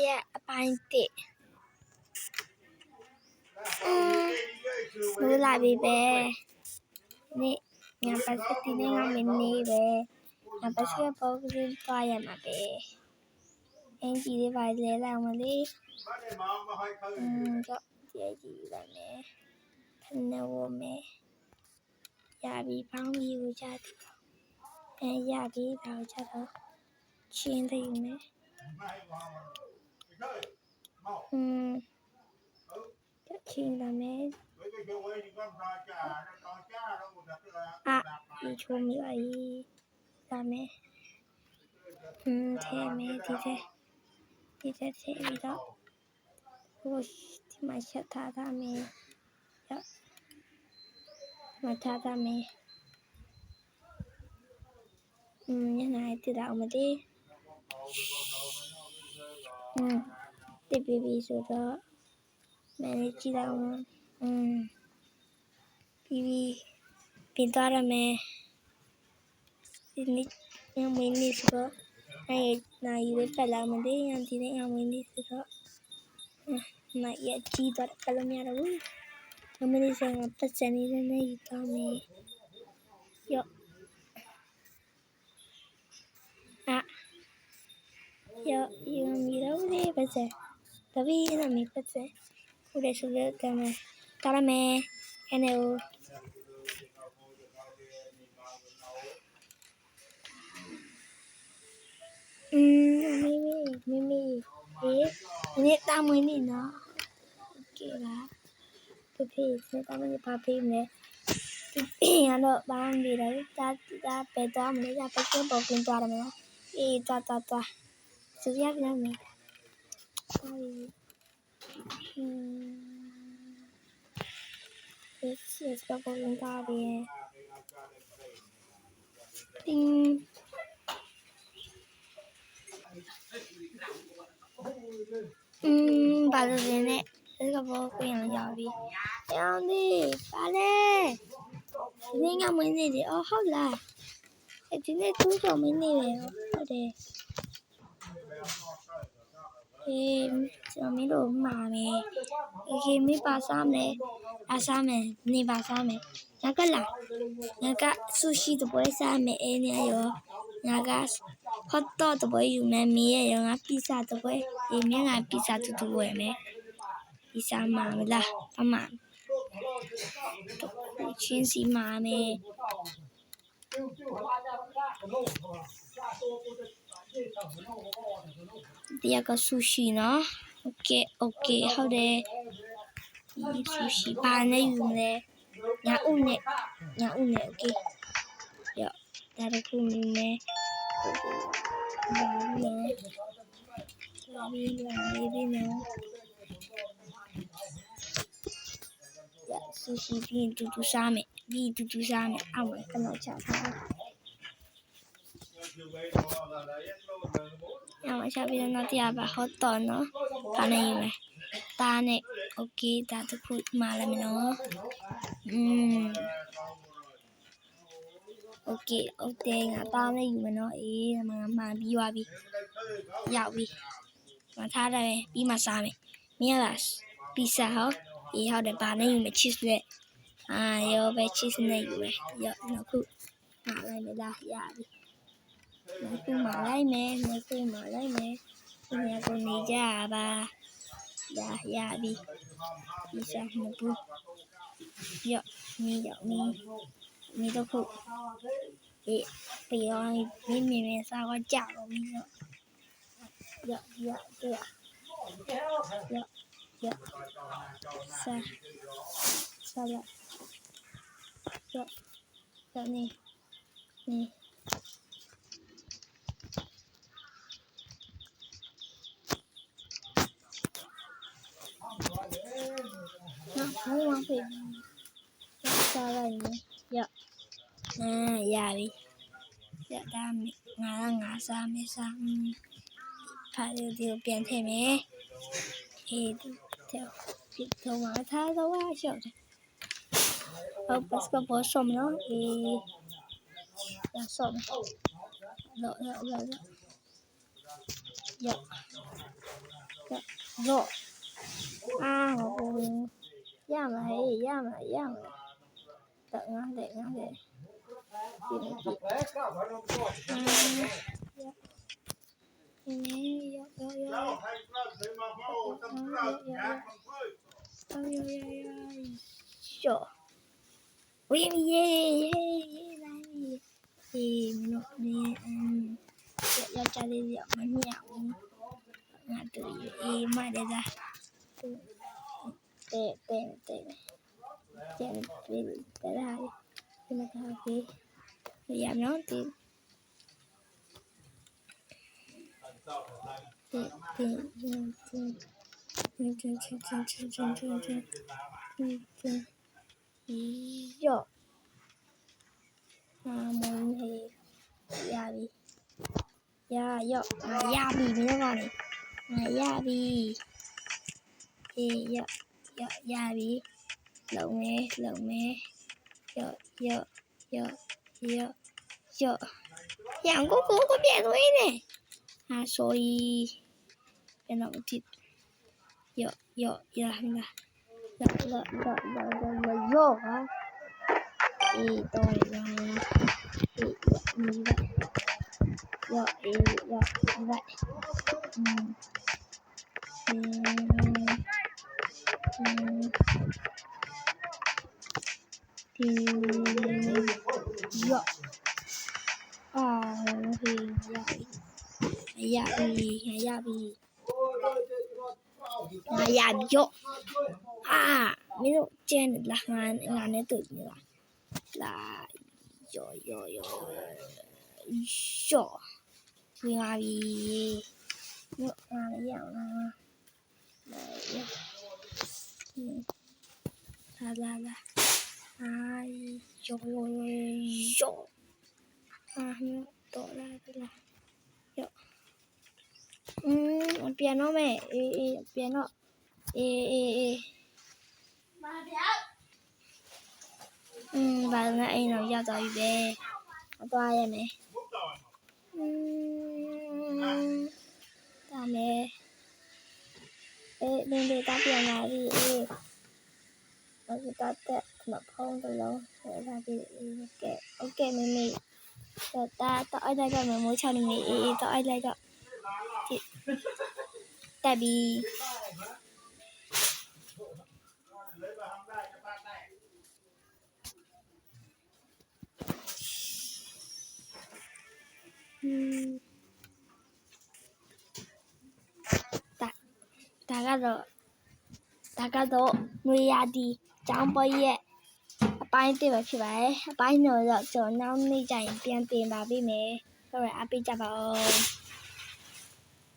ရဲ့အပိုင်းတစ်လို့လာပြီပဲနေ့ညာပတ်စတီနဲ့ငါမင်းနေပဲညာပတ်စပေါ်ကလေးသွားရမှာပဲအင်ကြီးလေးပါလဲလာမလေးတော့ကြည့်ကြည့်လိုက်မယ်နှဝမဲရပြီဖောင်းပြီးကိုကြတယ်ရပြီတော့ကြတော့ချင်းသိမယ်ချင်းလာမယ်ဒီချုံးရည်လာမယ်ထဲမယ်ဒီထဲပြီးတော့ဟိုဒီမှာချက်ထားတာမယ်ရမထားတာမယ်ညနေတည်တော့မတည်တည်ပြီးဆိုတော့မင်းကြည့်တော့ပြီးပြင်သွားရမယ်ဒီနေ့မင်းနေဆိုတော့နိုင်ရွေးပတ်လာမတည်ရဒီနေ့မင်းနေဆိုတော့နိုင်ရကြည့်တော့ကလည်းမရဘူးမင်းဆိုင်ကပတ်စံနေနေယူသွားမယ်ရောယူမီတော့လေပတ်စံတပည့်နမီပတ်စံခုလည်းဆိုလည်းကမယ်တားရမယ်အနေဦးမီနေ့တာမွေးနေနော်โอเคလားဖေဖေနေတာမွေးပါဖေးမယ်ရတော့ဘာမှမပြီးတော့တာပဲတော့မလဲရပတ်စံပေါ်ပြင်သွားရမယ်အေးတာဆိုရပြန်မယ်Yes, bubble in body. Ding. Bubble in it. Let's go for a yabby. Yandy, Bale. Think I'm winning it. Oh, how la. I didn't do so many. Cho mấy đồ mà mẹ khi mấy bà sao mẹ sao mẹ nè bà sao mẹ nhà cái là nhà cái sushi tụi bữa sao mẹ nè rồi nhà cái hot dog tụi bữa dùng mẹ mía rồi nhà pizza tụi bữa em nhớ nhà pizza tụi bữa mẹ pizza mà là tao mà chuyên sĩ mà mẹ Dia có sushi nó ok how để sushi ba này dùng nè nhà u nè ok dạ ta đã cùng dùng nè đi nè dạ sushi pin tu sa mẹ ăn mà cái nào chả thôi mà sao bây giờ nó thì bà hot dog nó cái này mà ta này ok ta tự phụ mà làm nó ok ngã ta này mà nó ý mà đi qua đi dạo đi mà tha đây đi mà sao mày nghe là pizza hả ý họ để bà này mà cheese vậy giờ về cheese này vậy giờ nó cứ mà lại mới ra dạ đi Nói cứ mở lấy mẹ nhà con đi ra bà dạ đi sao một bước dạ mi đâu phụ bây giờ mi sao con chảo rồi mi dạ sao vậy dạ nè không ăn thì sao đây nhỉ dạ dạ đi dạ ta ngã sao mới sao phải điều biến thêm ấy thì theo thông báo thay đâu á chịu không bắt có bó sôm nó thì là sôm rồi dạ ရော့ငါပုံရမလားဟေးရမလားတက်ငါတဲ့ဒီနေ့ရော့ဝင်းယေလာပြီမလို့နေယောက်ျားလေးရောမမြောက်ဘူးငါတို့မတဲ့လားတဲ့ကျန်ပြီတရာဒီမှာကေရမလို့တင်ရော့မင်းဟေးရပြီရော့ရပြီမင်းကနေရပြီအေးရော့ရပြီလုံမဲရော့ရန်ကိုပြန်သွေးနေsorry ပြန်တော့တိရော့ရဟန်းလားရော့ဟာအေးတော့ရရော့rightရော့ဟေးရပြီရော့မင်းတို့ကျန်လာငါနဲ့တွေ့နေလားလာရော့ဝင်လာပြီရော့ငါလည်းရောက်လာလာရော့တော့လာရော့ပြန်တော့မယ်အေးပြန်တော့အေးဘာလဲအိမ်တော့ရောက်သွားပြီပဲအသွားရမယ်ဒါနဲ့နင်းလေးတာပြန်လာပြီအခုတက်မဖုံးတလုံးလာပြီโอเคမမေတော့တော့အဲ့လိုက်တော့မမိုးချောင်းနေမေတော့အဲ့လိုက်တော့တက်ပြီဒါကတော့နွေရာသီကျောင်းပွဲရဲ့အပိုင်း1ပဲဖြစ်ပါတယ်အပိုင်း2တော့ကျွန်တော်နောက်နေ့ကျရင်ပြန်တင်ပါပေးမယ်ဟုတ်ရအားပေးကြပါဦး